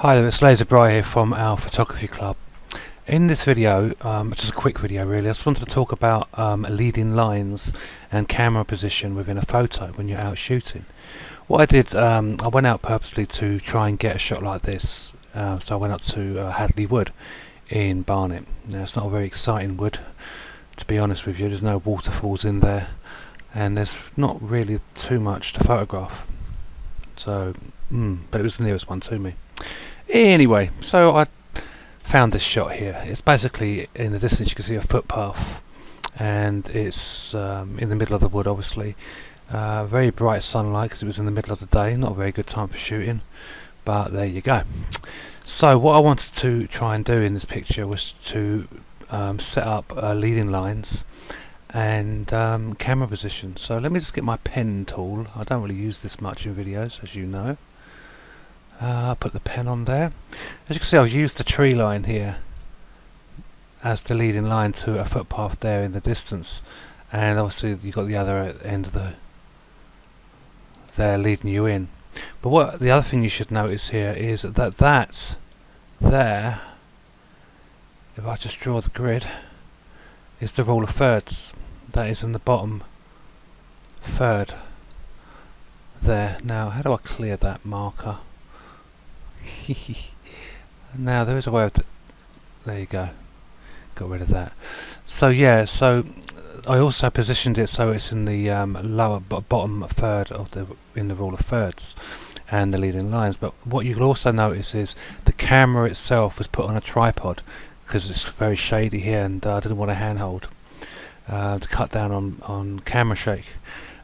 Hi there, it's Laser Bry here from our photography club. In this video, which is a quick video really, I just wanted to talk about leading lines and camera position within a photo when you're out shooting. What I did, I went out purposely to try and get a shot like this. So I went up to Hadley Wood in Barnet. Now it's not a very exciting wood, to be honest with you. There's no waterfalls in there and there's not really too much to photograph. So, but it was the nearest one to me. Anyway, so I found this shot here. It's basically, in the distance you can see a footpath, and it's in the middle of the wood obviously. Very bright sunlight because it was in the middle of the day, not a very good time for shooting, but there you go. So what I wanted to try and do in this picture was to set up leading lines and camera position. So let me just get my pen tool. I don't really use this much in videos, as you know. Put the pen on there. As you can see, I've used the tree line here as the leading line to a footpath there in the distance, and obviously you've got the other end of there leading you in. But what the other thing you should notice here is that there, if I just draw the grid, is the rule of thirds. That is in the bottom third there. Now how do I clear that marker? Now there is a way of there you go, got rid of that. So yeah, so I also positioned it so it's in the lower bottom third of in the rule of thirds and the leading lines. But what you'll also notice is the camera itself was put on a tripod because it's very shady here, and I didn't want a handhold to cut down on camera shake,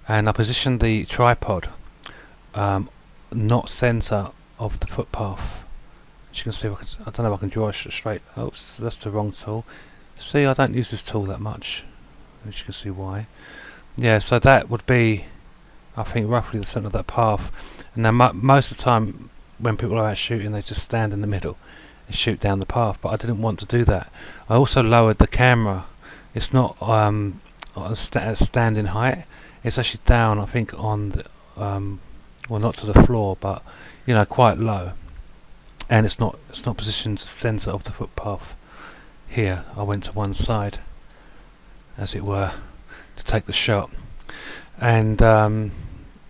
and I positioned the tripod not center of the footpath. As you can see, I don't know if I can draw a straight. Oops, that's the wrong tool. See, I don't use this tool that much, as you can see why. Yeah, so that would be, I think, roughly the centre of that path. And now most of the time when people are out shooting, they just stand in the middle and shoot down the path, but I didn't want to do that. I also lowered the camera. It's not at standing height, it's actually down, I think, on the well, not to the floor, but you know, quite low, and it's not positioned to the centre of the footpath here. I went to one side, as it were, to take the shot, and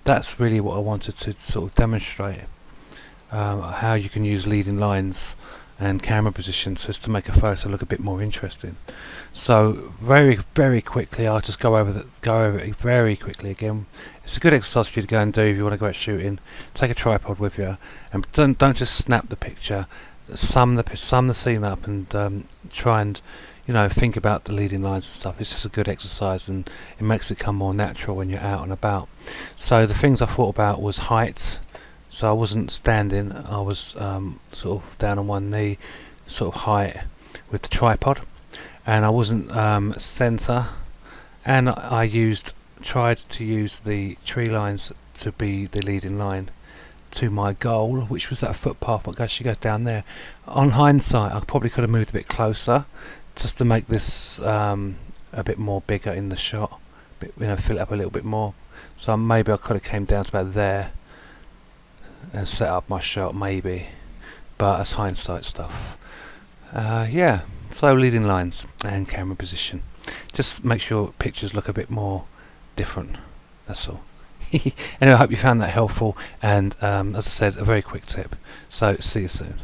that's really what I wanted to sort of demonstrate, how you can use leading lines and camera positions just to make a photo look a bit more interesting. So very quickly, I'll just go over it very quickly again. It's a good exercise for you to go and do if you want to go out shooting. Take a tripod with you, and don't just snap the picture. Sum the scene up, and try and, you know, think about the leading lines and stuff. It's just a good exercise, and it makes it come more natural when you're out and about. So the things I thought about was height. So I wasn't standing, I was sort of down on one knee, sort of height with the tripod, and I wasn't centre, and I tried to use the tree lines to be the leading line to my goal, which was that footpath that actually goes down there. On hindsight, I probably could have moved a bit closer just to make this a bit more bigger in the shot, fill it up a little bit more. So maybe I could have came down to about there and set up my shot, maybe, but that's hindsight stuff. Yeah, so leading lines and camera position, just makes your pictures look a bit more different, that's all. Anyway, I hope you found that helpful, and as I said, a very quick tip. So see you soon.